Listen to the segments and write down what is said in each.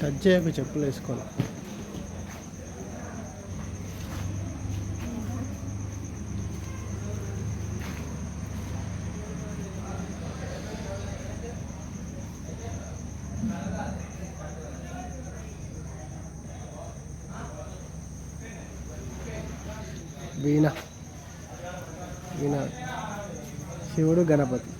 Touch చేయకు, చెప్పులు వేసుకోవాలి. వీణ వీణ శివుడు గణపతి.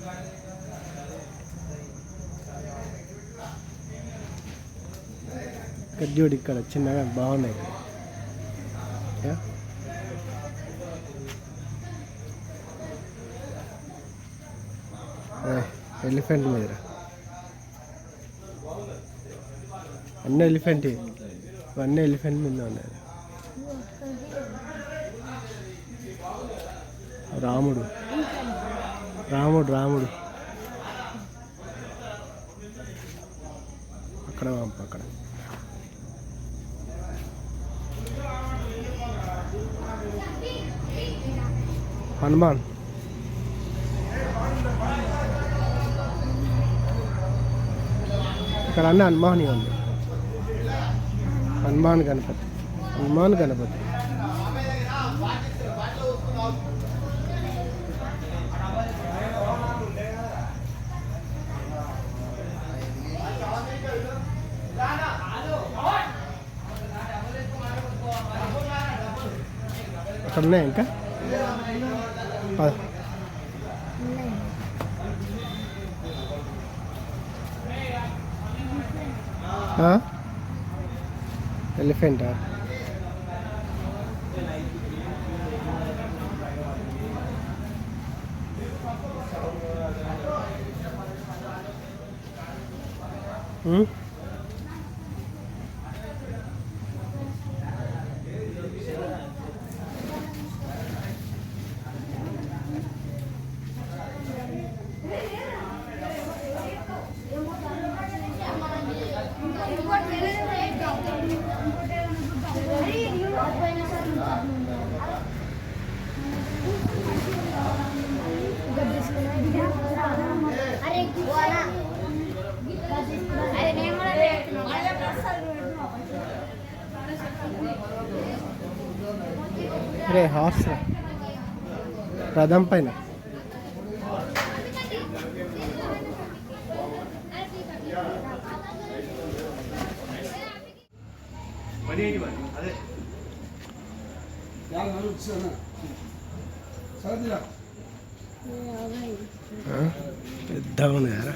చూడు ఇక్కడ చిన్నగా బాగున్నాయి. ఎలిఫెంట్ మీద అన్నీ ఎలిఫెంట్, ఇవన్నీ ఎలిఫెంట్ మీద ఉన్నాయి. రాముడు రాముడు రాముడు అక్కడ అక్కడ హనుమాన్. ఇక్కడ అన్నీ హనుమాన్ ఉంది. హనుమాన్ గణపతి, హనుమాన్ గణపతి. అక్కడ ఉన్నాయి ఇంకా ఎలిఫెంటా? అరే హార్స్ రథం పైన. పెద్దగా ఉంది కదా.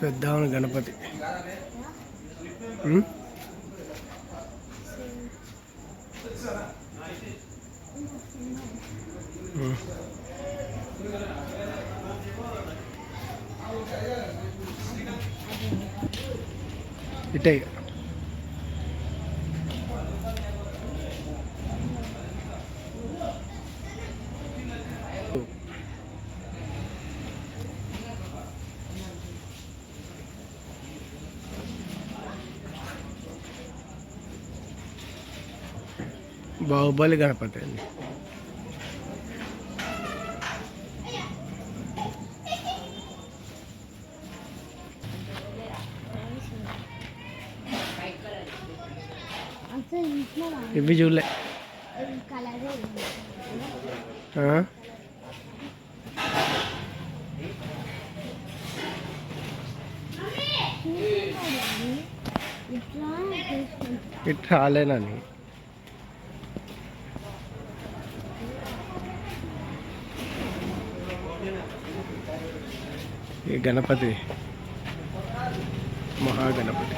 పెద్దగా ఉంది గణపతి. ఇటే బాహుబలి గణపతి అండి. ఇవి చూడలే. ఇట్లా రాలేనని ఈ గణపతి మహాగణపతి.